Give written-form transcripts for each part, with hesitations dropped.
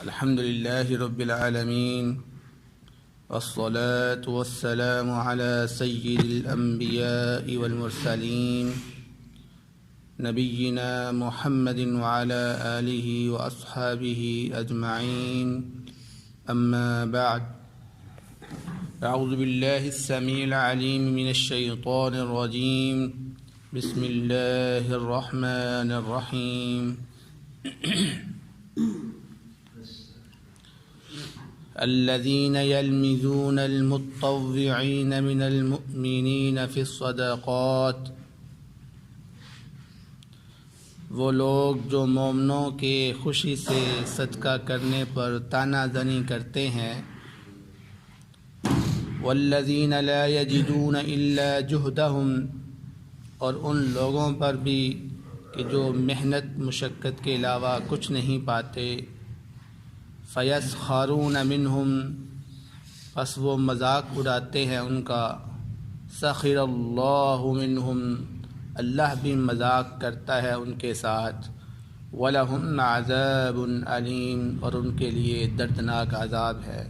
الحمد لله رب العالمين والصلاة والسلام على سيد الأنبياء والمرسلين نبينا محمد وعلى آله وأصحابه أجمعين أما بعد. أعوذ بالله السميع العليم من الشيطان الرجيم. بسم الله الرحمن الرحيم. الذين يلمزون المتطوعين من المؤمنين في الصدقات، وہ لوگ جو مومنوں کے خوشی سے صدقہ کرنے پر طعنہ زنی کرتے ہیں. والذین لا یجدون الا جہدہم، اور ان لوگوں پر بھی کہ جو محنت مشقت کے علاوہ کچھ نہیں پاتے. فیسخرون منہم، پس وہ مذاق اڑاتے ہیں ان کا. سخر اللہ منہم، اللہ بھی مذاق کرتا ہے ان کے ساتھ. وَلَهُمْ عَذَابٌ علیم، اور ان کے لیے دردناک عذاب ہے.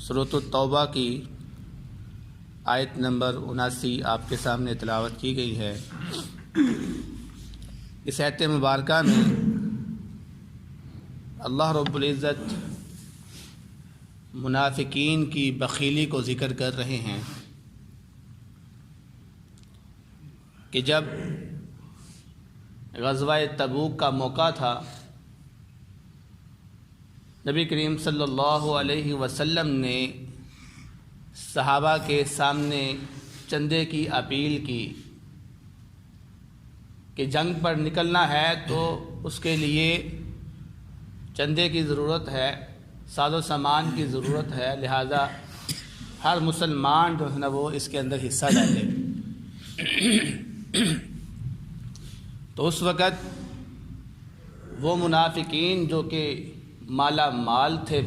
سورۃ التوبہ کی آیت نمبر 79 آپ کے سامنے تلاوت کی گئی ہے. اس آیت مبارکہ میں اللہ رب العزت منافقین کی بخیلی کو ذکر کر رہے ہیں کہ جب غزوہ تبوک کا موقع تھا، نبی کریم صلی اللہ علیہ وسلم نے صحابہ کے سامنے چندے کی اپیل کی کہ جنگ پر نکلنا ہے تو اس کے لیے چندے کی ضرورت ہے، ساز و سامان کی ضرورت ہے، لہذا ہر مسلمان جو ہے نا وہ اس کے اندر حصہ ڈالے. تو اس وقت وہ منافقین جو کہ مالا مال تھے،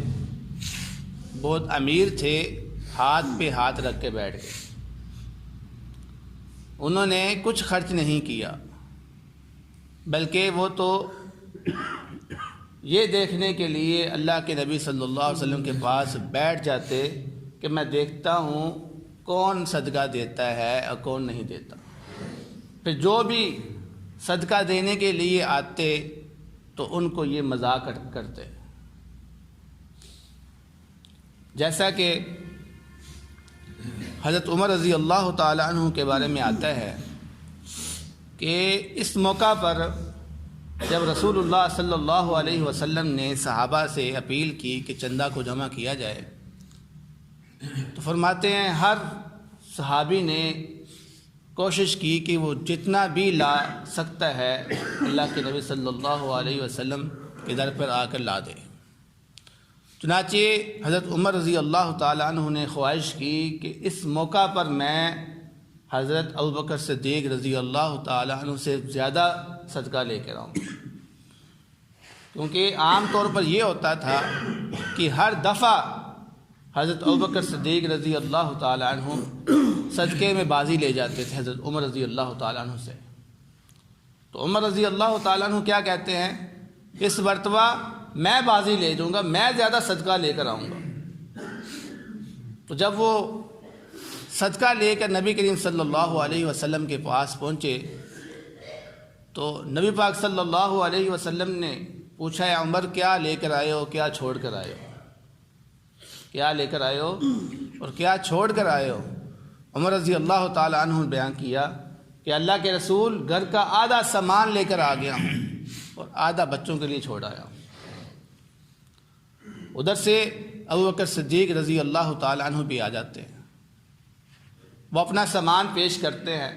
بہت امیر تھے، ہاتھ پہ ہاتھ رکھ کے بیٹھ گئے. انہوں نے کچھ خرچ نہیں کیا، بلکہ وہ تو یہ دیکھنے کے لیے اللہ کے نبی صلی اللہ علیہ وسلم کے پاس بیٹھ جاتے کہ میں دیکھتا ہوں کون صدقہ دیتا ہے اور کون نہیں دیتا. پھر جو بھی صدقہ دینے کے لیے آتے تو ان کو یہ مذاق کرتے. جیسا کہ حضرت عمر رضی اللہ تعالی عنہ کے بارے میں آتا ہے کہ اس موقع پر جب رسول اللہ صلی اللہ علیہ وسلم نے صحابہ سے اپیل کی کہ چندہ کو جمع کیا جائے، تو فرماتے ہیں ہر صحابی نے کوشش کی کہ وہ جتنا بھی لا سکتا ہے اللہ کے نبی صلی اللہ علیہ وسلم کے در پر آ کر لا دے. چنانچہ حضرت عمر رضی اللہ تعالی عنہ نے خواہش کی کہ اس موقع پر میں حضرت ابوبکر صدیق رضی اللہ تعالی عنہ سے زیادہ صدقہ لے کر آؤں، کیونکہ عام طور پر یہ ہوتا تھا کہ ہر دفعہ حضرت ابوبکر صدیق رضی اللہ تعالی عنہ صدقے میں بازی لے جاتے تھے حضرت عمر رضی اللہ تعالی عنہ سے. تو عمر رضی اللہ تعالی عنہ کیا کہتے ہیں، اس مرتبہ میں بازی لے جاؤں گا، میں زیادہ صدقہ لے کر آؤں گا. تو جب وہ صدقہ لے کر نبی کریم صلی اللہ علیہ وسلم کے پاس پہنچے تو نبی پاک صلی اللہ علیہ وسلم نے پوچھا، یا عمر کیا لے کر آئے ہو، کیا چھوڑ کر آئے ہو، کیا لے کر آئے ہو اور کیا چھوڑ کر آئے ہو. عمر رضی اللہ تعالی عنہ نے بیان کیا کہ اللہ کے رسول گھر کا آدھا سامان لے کر آ گیا ہوں اور آدھا بچوں کے لیے چھوڑ آیا ہوں. ادھر سے ابوبکر صدیق رضی اللہ تعالی عنہ بھی آ جاتے ہیں، وہ اپنا سامان پیش کرتے ہیں.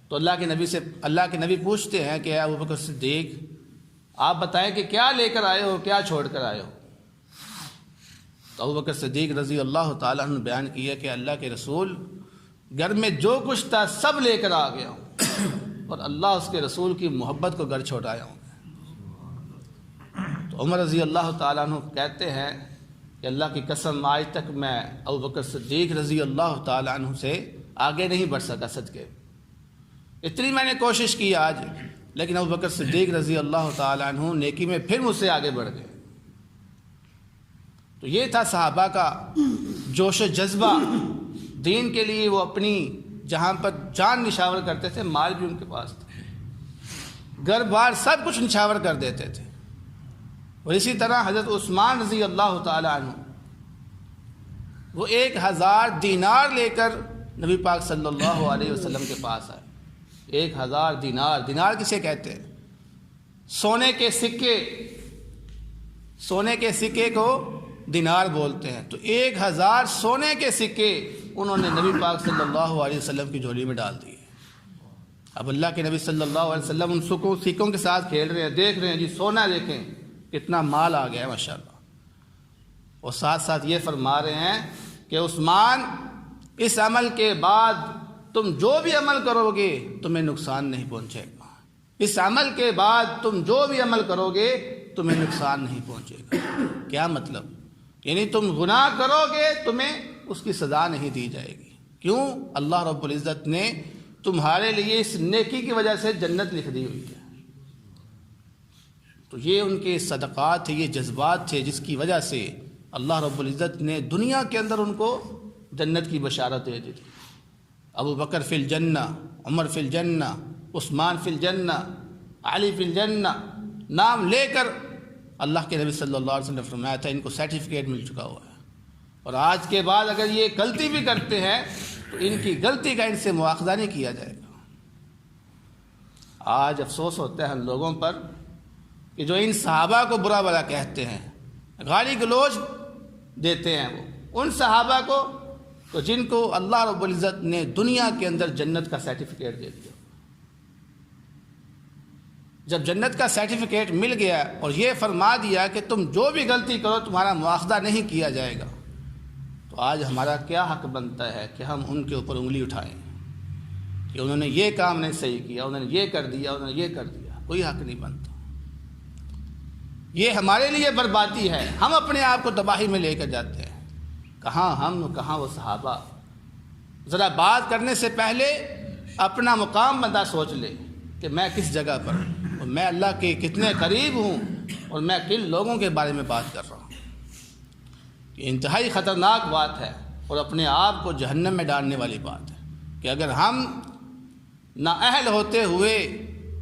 تو اللہ کے نبی پوچھتے ہیں کہ اے ابوبکر صدیق آپ بتائیں کہ کیا لے کر آئے ہو، کیا چھوڑ کر آئے ہو. تو ابوبکر صدیق رضی اللہ تعالی عنہ نے بیان کیا کہ اللہ کے رسول گھر میں جو کچھ تھا سب لے کر آ گیا ہوں اور اللہ اس کے رسول کی محبت کو گھر چھوڑایا ہوں. تو عمر رضی اللہ تعالیٰ عنہ کہتے ہیں کہ اللہ کی قسم آج تک میں ابوبکر صدیق رضی اللہ تعالیٰ عنہ سے آگے نہیں بڑھ سکا صدقے. اتنی میں نے کوشش کی آج، لیکن ابو بکر صدیق رضی اللہ تعالیٰ عنہ نیکی میں پھر مجھ سے آگے بڑھ گئے۔ تو یہ تھا صحابہ کا جوش و جذبہ، دین کے لیے وہ اپنی جہاں پر جان نشاور کرتے تھے، مال بھی ان کے پاس تھا، گھر بار سب کچھ نشاور کر دیتے تھے۔ اور اسی طرح حضرت عثمان رضی اللہ تعالیٰ عنہ، وہ 1000 دینار لے کر نبی پاک صلی اللہ علیہ وسلم کے پاس آئے۔ 1000 دینار، دینار کسے کہتے ہیں؟ سونے کے سکے، سونے کے سکے کو دینار بولتے ہیں۔ تو 1000 سونے کے سکے انہوں نے نبی پاک صلی اللہ علیہ وسلم کی جھولی میں ڈال دیے۔ اب اللہ کے نبی صلی اللہ علیہ وسلم ان سکوں کے ساتھ کھیل رہے ہیں، دیکھ رہے ہیں جی سونا دیکھیں کتنا مال آ گیا ہے ماشاءاللہ، اور ساتھ ساتھ یہ فرما رہے ہیں کہ عثمان، اس عمل کے بعد تم جو بھی عمل کرو گے تمہیں نقصان نہیں پہنچے گا، اس عمل کے بعد تم جو بھی عمل کرو گے تمہیں نقصان نہیں پہنچے گا۔ کیا مطلب؟ یعنی تم گناہ کرو گے تمہیں اس کی سزا نہیں دی جائے گی۔ کیوں؟ اللہ رب العزت نے تمہارے لیے اس نیکی کی وجہ سے جنت لکھ دی ہوئی ہے۔ تو یہ ان کے صدقات تھے، یہ جذبات تھے جس کی وجہ سے اللہ رب العزت نے دنیا کے اندر ان کو جنت کی بشارت دے دی تھی۔ ابو بکر فی الجنہ، عمر فی الجنہ، عثمان فی الجنہ، علی فی الجنہ، نام لے کر اللہ کے نبی صلی اللہ علیہ وسلم نے فرمایا تھا ان کو سرٹیفکیٹ مل چکا ہوا ہے۔ اور آج کے بعد اگر یہ غلطی بھی کرتے ہیں تو ان کی غلطی کا ان سے مواخذہ نہیں کیا جائے گا۔ آج افسوس ہوتا ہے ہم لوگوں پر کہ جو ان صحابہ کو برا بھلا کہتے ہیں، گالی گلوچ دیتے ہیں وہ ان صحابہ کو تو جن کو اللہ رب العزت نے دنیا کے اندر جنت کا سرٹیفکیٹ دے دیا۔ جب جنت کا سرٹیفکیٹ مل گیا اور یہ فرما دیا کہ تم جو بھی غلطی کرو تمہارا مواخذہ نہیں کیا جائے گا، تو آج ہمارا کیا حق بنتا ہے کہ ہم ان کے اوپر انگلی اٹھائیں کہ انہوں نے یہ کام نہیں صحیح کیا، انہوں نے یہ کر دیا، انہوں نے یہ کر دیا؟ کوئی حق نہیں بنتا۔ یہ ہمارے لیے بربادی ہے، ہم اپنے آپ کو تباہی میں لے کر جاتے ہیں۔ کہاں ہم، کہاں وہ صحابہ؟ ذرا بات کرنے سے پہلے اپنا مقام بندہ سوچ لے کہ میں کس جگہ پر ہوں، اور میں اللہ کے کتنے قریب ہوں، اور میں کن لوگوں کے بارے میں بات کر رہا ہوں۔ یہ انتہائی خطرناک بات ہے اور اپنے آپ کو جہنم میں ڈالنے والی بات ہے کہ اگر ہم نااہل ہوتے ہوئے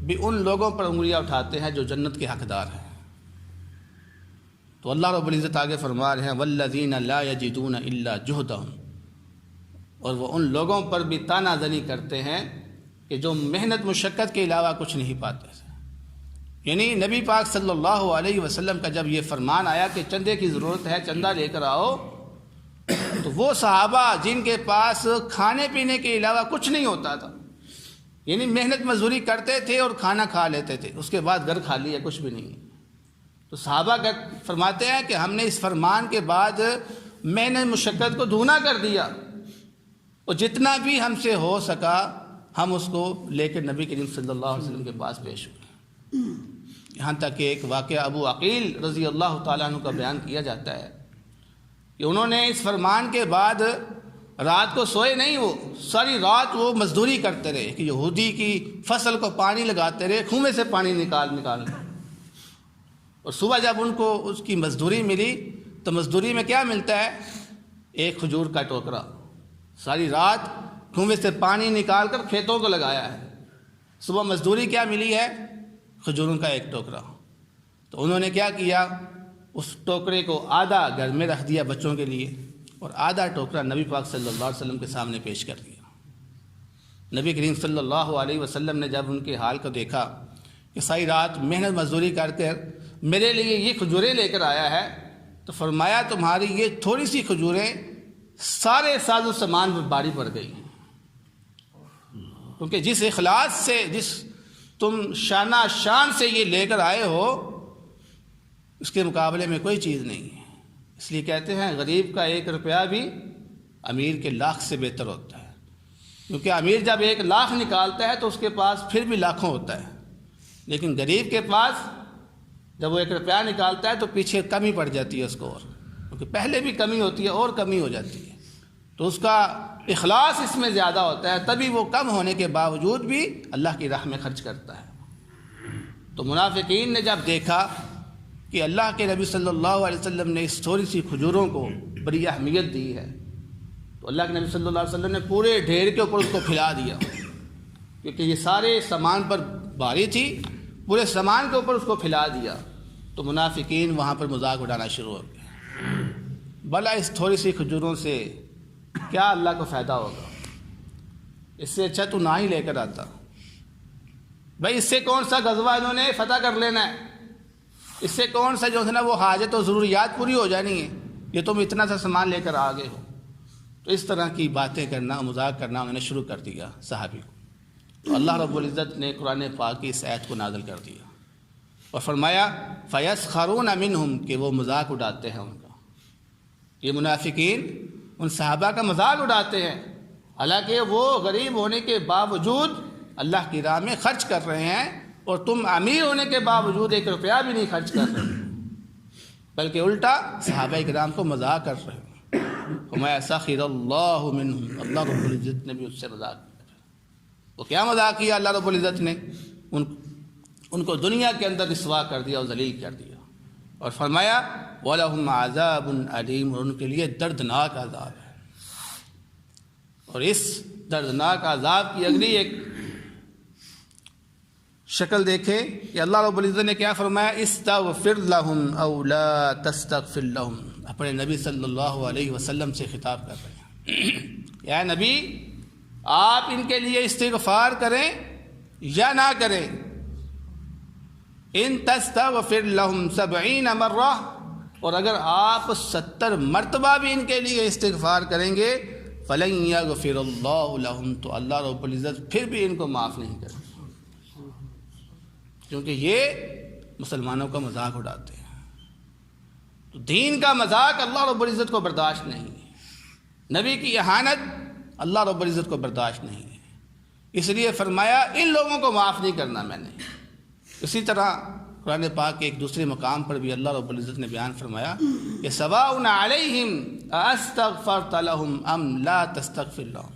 بھی ان لوگوں پر انگلیاں اٹھاتے ہیں جو جنت کے حقدار ہیں۔ تو اللہ رب العزت آگے فرما رہے ہیں والذین لا یجدون الا جہدہم، اور وہ ان لوگوں پر بھی طعنہ زنی کرتے ہیں کہ جو محنت مشقت کے علاوہ کچھ نہیں پاتے۔ یعنی نبی پاک صلی اللہ علیہ وسلم کا جب یہ فرمان آیا کہ چندے کی ضرورت ہے، چندہ لے کر آؤ، تو وہ صحابہ جن کے پاس کھانے پینے کے علاوہ کچھ نہیں ہوتا تھا، یعنی محنت مزدوری کرتے تھے اور کھانا کھا لیتے تھے، اس کے بعد گھر خالی ہے، کچھ بھی نہیں ہے، تو صحابہ فرماتے ہیں کہ ہم نے اس فرمان کے بعد محنت مشقت کو دونا کر دیا، اور جتنا بھی ہم سے ہو سکا ہم اس کو لے کر نبی کریم صلی اللہ علیہ وسلم کے پاس پیش ہوئے۔ یہاں تک کہ ایک واقعہ ابو عقیل رضی اللہ تعالیٰ عنہ کا بیان کیا جاتا ہے کہ انہوں نے اس فرمان کے بعد رات کو سوئے نہیں، وہ ساری رات وہ مزدوری کرتے رہے کہ یہودی کی فصل کو پانی لگاتے رہے، کنویں سے پانی نکال کر، اور صبح جب ان کو اس کی مزدوری ملی تو مزدوری میں کیا ملتا ہے؟ ایک کھجور کا ٹوکرا۔ ساری رات کنویں سے پانی نکال کر کھیتوں کو لگایا ہے، صبح مزدوری کیا ملی ہے؟ کھجوروں کا ایک ٹوکرا۔ تو انہوں نے کیا کیا؟ اس ٹوکرے کو آدھا گھر میں رکھ دیا بچوں کے لیے، اور آدھا ٹوکرا نبی پاک صلی اللہ علیہ وسلم کے سامنے پیش کر دیا۔ نبی کریم صلی اللہ علیہ وسلم نے جب ان کے حال کو دیکھا کہ ساری رات محنت مزدوری کر کر میرے لیے یہ کھجوریں لے کر آیا ہے، تو فرمایا تمہاری یہ تھوڑی سی کھجوریں سارے ساز و سامان پر بھاری پڑ گئی، کیونکہ جس اخلاص سے، جس تم شانہ شان سے یہ لے کر آئے ہو، اس کے مقابلے میں کوئی چیز نہیں ہے۔ اس لیے کہتے ہیں غریب کا 1 روپیہ بھی امیر کے لاکھ سے بہتر ہوتا ہے، کیونکہ امیر جب 1 لاکھ نکالتا ہے تو اس کے پاس پھر بھی لاکھوں ہوتا ہے، لیکن غریب کے پاس جب وہ 1 روپیہ نکالتا ہے تو پیچھے کمی پڑ جاتی ہے اس کو، اور کیونکہ پہلے بھی کمی ہوتی ہے اور کمی ہو جاتی ہے۔ تو اس کا اخلاص اس میں زیادہ ہوتا ہے، تبھی وہ کم ہونے کے باوجود بھی اللہ کی راہ میں خرچ کرتا ہے۔ تو منافقین نے جب دیکھا کہ اللہ کے نبی صلی اللہ علیہ وسلم نے اس تھوڑی سی کھجوروں کو بڑی اہمیت دی ہے، تو اللہ کے نبی صلی اللہ علیہ وسلم نے پورے ڈھیر کے اوپر اس کو پھیلا دیا، کیونکہ یہ سارے سامان پر بھاری تھی، پورے سامان کے اوپر اس کو پھیلا دیا۔ تو منافقین وہاں پر مذاق اڑانا شروع ہو گئے، بھلا اس تھوڑی سی کھجوروں سے کیا اللہ کو فائدہ ہوگا، اس سے اچھا تو نہ ہی لے کر آتا، بھائی اس سے کون سا غزوہ انہوں نے فتح کر لینا ہے، اس سے کون سا جو ہے نا وہ حاجت و ضروریات پوری ہو جانی ہے، یہ تم اتنا سا سامان لے کر آ گئے ہو۔ تو اس طرح کی باتیں کرنا، مذاق کرنا انہوں نے شروع کر دیا صحابی کو۔ تو اللہ رب العزت نے قرآن پاک کی اس آیت کو نازل کر دیا اور فرمایا فَيَسْخَرُونَ مِنْهُمْ کہ وہ مذاق اڑاتے ہیں ان کا۔ یہ منافقین ان صحابہ کا مذاق اڑاتے ہیں، حالانکہ وہ غریب ہونے کے باوجود اللہ کی راہ میں خرچ کر رہے ہیں، اور تم امیر ہونے کے باوجود 1 روپیہ بھی نہیں خرچ کر رہے، بلکہ الٹا صحابہ کرام کو مذاق کر رہے ہیں۔ فرمایا سخر اللہ منہم، اللہ رب العزت نے بھی اس سے مذاق کیا۔ وہ کیا مذاق کیا اللہ رب العزت نے؟ ان کو دنیا کے اندر رسوا کر دیا اور ذلیل کر دیا، اور فرمایا وَلَهُمْ عَذَابٌ عَلِيمٌ، اور ان کے لیے دردناک عذاب ہے۔ اور اس دردناک عذاب کی اگلی ایک شکل دیکھیں کہ اللہ رب العزت نے کیا فرمایا، استغفر لهم او لا تستغفر لهم، اپنے نبی صلی اللہ علیہ وسلم سے خطاب کر رہے ہیں، یا نبی آپ ان کے لیے استغفار کریں یا نہ کریں، ان تستغفر لهم 70 مرہ، اور اگر آپ 70 مرتبہ بھی ان کے لیے استغفار کریں گے فلن یغفر اللہ لهم، تو اللہ رب العزت پھر بھی ان کو معاف نہیں کرے، کیونکہ یہ مسلمانوں کا مذاق اڑاتے ہیں۔ تو دین کا مذاق اللہ رب العزت کو برداشت نہیں ہے، نبی کی اہانت اللہ رب العزت کو برداشت نہیں ہے، اس لیے فرمایا ان لوگوں کو معاف نہیں کرنا میں نے۔ اسی طرح قرآن پاک کے ایک دوسرے مقام پر بھی اللہ رب العزت نے بیان فرمایا کہ سواء علیہم استغفرت لهم ام لا تستغفر لهم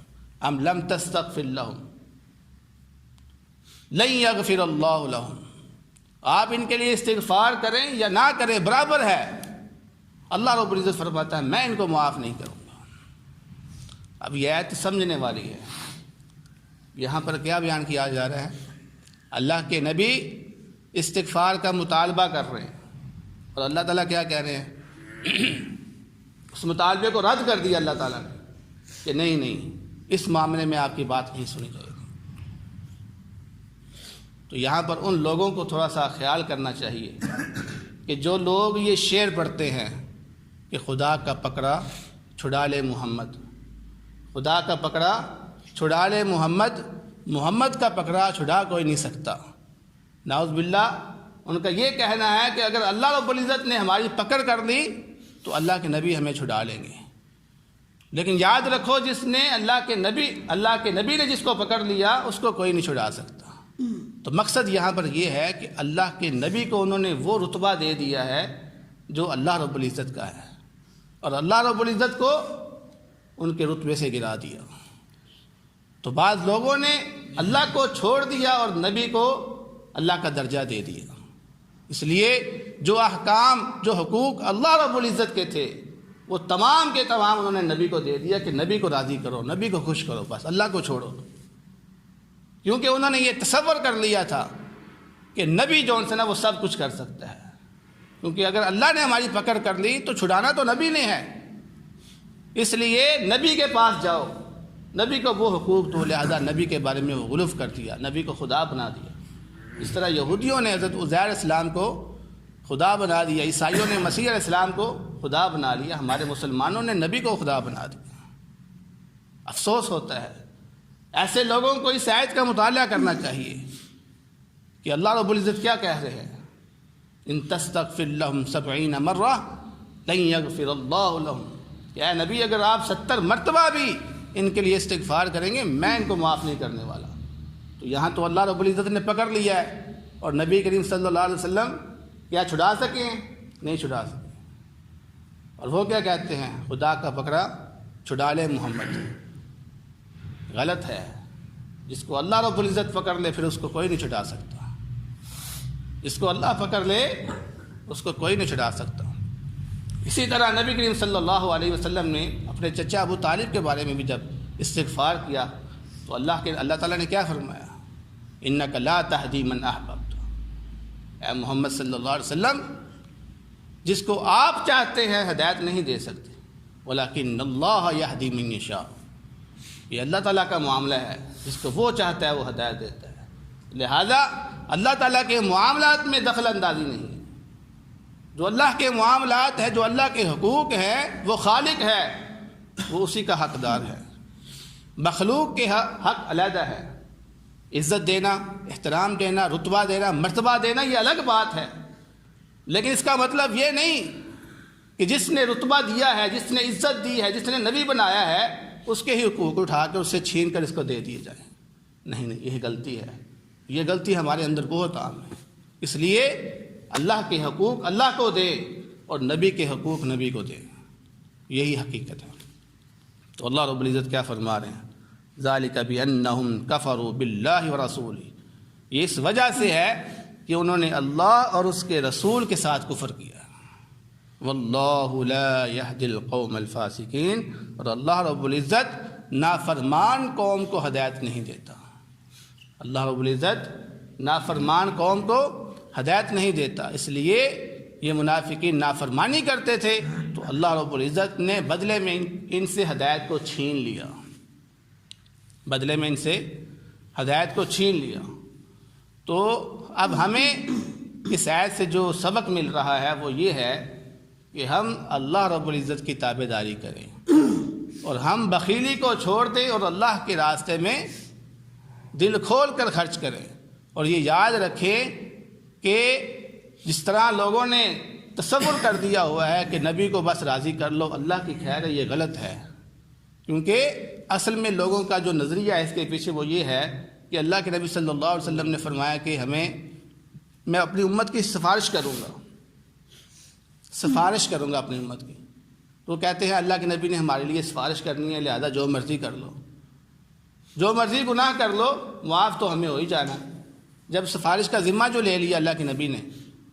ام لم تستغفر لهم لن یغفر اللہ لهم، آپ ان کے لیے استغفار کریں یا نہ کریں برابر ہے، اللہ رب العزت فرماتا ہے میں ان کو معاف نہیں کروں گا۔ اب یہ آیت سمجھنے والی ہے، یہاں پر کیا بیان کیا جا رہا ہے؟ اللہ کے نبی استغفار کا مطالبہ کر رہے ہیں، اور اللہ تعالیٰ کیا کہہ رہے ہیں؟ اس مطالبے کو رد کر دیا اللہ تعالیٰ نے کہ نہیں اس معاملے میں آپ کی بات نہیں سنی جائے گی۔ تو یہاں پر ان لوگوں کو تھوڑا سا خیال کرنا چاہیے کہ جو لوگ یہ شعر پڑھتے ہیں کہ خدا کا پکڑا چھڑا لے محمد، خدا کا پکڑا چھڑا لے محمد، محمد کا پکڑا چھڑا کوئی نہیں سکتا، نعوذ باللہ ان کا یہ کہنا ہے کہ اگر اللہ رب العزت نے ہماری پکڑ کر لی تو اللہ کے نبی ہمیں چھڑا لیں گے۔ لیکن یاد رکھو جس نے اللہ کے نبی نے جس کو پکڑ لیا اس کو کوئی نہیں چھڑا سکتا۔ تو مقصد یہاں پر یہ ہے کہ اللہ کے نبی کو انہوں نے وہ رتبہ دے دیا ہے جو اللہ رب العزت کا ہے، اور اللہ رب العزت کو ان کے رتبے سے گرا دیا۔ تو بعض لوگوں نے اللہ کو چھوڑ دیا اور نبی کو اللہ کا درجہ دے دیا، اس لیے جو احکام جو حقوق اللہ رب العزت کے تھے وہ تمام کے تمام انہوں نے نبی کو دے دیا کہ نبی کو راضی کرو، نبی کو خوش کرو، بس اللہ کو چھوڑو، کیونکہ انہوں نے یہ تصور کر لیا تھا کہ نبی جو ان سے نا وہ سب کچھ کر سکتا ہے، کیونکہ اگر اللہ نے ہماری پکڑ کر لی تو چھڑانا تو نبی نے ہے، اس لیے نبی کے پاس جاؤ، نبی کو وہ حقوق دو، لہذا نبی کے بارے میں وہ غلف کر دیا، نبی کو خدا بنا دیا۔ اس طرح یہودیوں نے حضرت عزیر السلام کو خدا بنا دیا، عیسائیوں نے مسیح علیہ السلام کو خدا بنا لیا، ہمارے مسلمانوں نے نبی کو خدا بنا دیا۔ افسوس ہوتا ہے، ایسے لوگوں کو اس آیت کا مطالعہ کرنا چاہیے کہ اللہ رب العزت کیا کہہ رہے ہیں، ان تستغفر لهم 70 مرہ لن یغفر اللہ لهم، کہ اے نبی اگر آپ 70 مرتبہ بھی ان کے لیے استغفار کریں گے میں ان کو معاف نہیں کرنے والا۔ تو یہاں تو اللہ رب العزت نے پکڑ لیا ہے، اور نبی کریم صلی اللہ علیہ وسلم کیا چھڑا سکے؟ نہیں چھڑا سکے، اور وہ کیا کہتے ہیں؟ خدا کا پکڑا چھڑا لے محمد، غلط ہے۔ جس کو اللہ رب العزت پکڑ لے پھر اس کو کوئی نہیں چھڑا سکتا، جس کو اللہ پکڑ لے اس کو کوئی نہیں چھڑا سکتا۔ اسی طرح نبی کریم صلی اللہ علیہ وسلم نے اپنے چچا ابو طالب کے بارے میں بھی جب استغفار کیا تو اللہ تعالیٰ نے کیا فرمایا؟ انک لا تہدی من احببت، اے محمد صلی اللہ علیہ وسلم جس کو آپ چاہتے ہیں ہدایت نہیں دے سکتے، ولکن اللہ یہدی من یشاء، یہ اللہ تعالیٰ کا معاملہ ہے، جس کو وہ چاہتا ہے وہ ہدایت دیتا ہے۔ لہذا اللہ تعالیٰ کے معاملات میں دخل اندازی نہیں ہے، جو اللہ کے معاملات ہے، جو اللہ کے حقوق ہیں، وہ خالق ہے، وہ اسی کا حقدار ہے۔ مخلوق کے حق علیحدہ ہے، عزت دینا، احترام دینا، رتبہ دینا، مرتبہ دینا یہ الگ بات ہے، لیکن اس کا مطلب یہ نہیں کہ جس نے رتبہ دیا ہے، جس نے عزت دی ہے، جس نے نبی بنایا ہے، اس کے ہی حقوق اٹھا کر اس سے چھین کر اس کو دے دیے جائیں۔ نہیں، یہ غلطی ہے، یہ غلطی ہمارے اندر بہت عام ہے۔ اس لیے اللہ کے حقوق اللہ کو دے اور نبی کے حقوق نبی کو دے، یہی حقیقت ہے۔ تو اللہ رب العزت کیا فرما رہے ہیں؟ ذالک بانہم کفروا باللہ ورسولہ، یہ اس وجہ سے ہے کہ انہوں نے اللہ اور اس کے رسول کے ساتھ کفر کیا۔ واللہ لا یہدی القوم الفاسقین، اور اللہ رب العزت نافرمان قوم کو ہدایت نہیں دیتا۔ اللہ رب العزت نافرمان قوم کو ہدایت نہیں دیتا، اس لیے یہ منافقین نافرمانی کرتے تھے تو اللہ رب العزت نے بدلے میں ان سے ہدایت کو چھین لیا، بدلے میں ان سے ہدایت کو چھین لیا۔ تو اب ہمیں اس آیت سے جو سبق مل رہا ہے وہ یہ ہے کہ ہم اللہ رب العزت کی تابع داری کریں اور ہم بخیلی کو چھوڑ دیں اور اللہ کے راستے میں دل کھول کر خرچ کریں، اور یہ یاد رکھیں کہ جس طرح لوگوں نے تصور کر دیا ہوا ہے کہ نبی کو بس راضی کر لو، اللہ کی خیر ہے، یہ غلط ہے، کیونکہ اصل میں لوگوں کا جو نظریہ ہے اس کے پیچھے وہ یہ ہے کہ اللہ کے نبی صلی اللہ علیہ وسلم نے فرمایا کہ میں اپنی امت کی سفارش کروں گا اپنی امت کی، تو وہ کہتے ہیں اللہ کے نبی نے ہمارے لیے سفارش کرنی ہے، لہذا جو مرضی کر لو، جو مرضی گناہ کر لو، معاف تو ہمیں ہو ہی جانا۔ جب سفارش کا ذمہ جو لے لیا اللہ کے نبی نے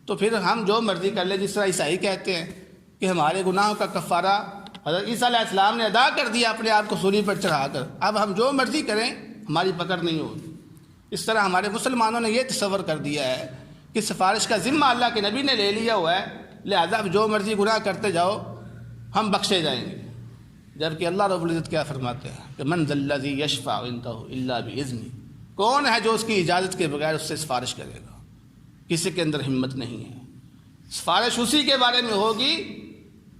تو پھر ہم جو مرضی کر لیں، جس طرح عیسائی کہتے ہیں کہ ہمارے گناہوں کا کفارہ حضرت عیسیٰ علیہ السلام نے ادا کر دیا اپنے آپ کو سولی پر چڑھا کر، اب ہم جو مرضی کریں ہماری پکڑ نہیں ہوگی۔ اس طرح ہمارے مسلمانوں نے یہ تصور کر دیا ہے کہ سفارش کا ذمہ اللہ کے نبی نے لے لیا ہوا ہے، لہذا جو مرضی گناہ کرتے جاؤ ہم بخشے جائیں گے، جبکہ اللہ رب العزت کیا فرماتے ہیں کہ من ذا الذی یشفع عنده الا باذنہ، کون ہے جو اس کی اجازت کے بغیر اس سے سفارش کرے گا؟ کسی کے اندر ہمت نہیں ہے۔ سفارش اسی کے بارے میں ہوگی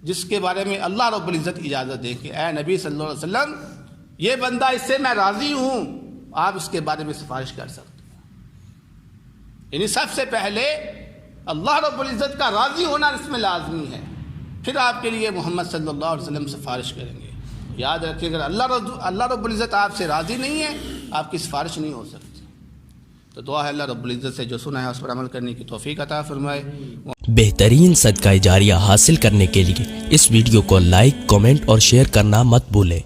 جس کے بارے میں اللہ رب العزت اجازت دے کہ اے نبی صلی اللہ علیہ وسلم یہ بندہ اس سے میں راضی ہوں، آپ اس کے بارے میں سفارش کر سکتے ہیں۔ یعنی سب سے پہلے اللہ رب العزت کا راضی ہونا اس میں لازمی ہے، پھر آپ کے لیے محمد صلی اللہ علیہ وسلم سفارش کریں گے۔ یاد رکھیے اگر اللہ رب العزت آپ سے راضی نہیں ہے آپ کی سفارش نہیں ہو سکتی۔ تو دعا ہے اللہ رب العزت سے جو سنا ہے اس پر عمل کرنے کی توفیق عطا فرمائے۔ بہترین صدقہ جاریہ حاصل کرنے کے لیے اس ویڈیو کو لائک، کمنٹ اور شیئر کرنا مت بھولیں۔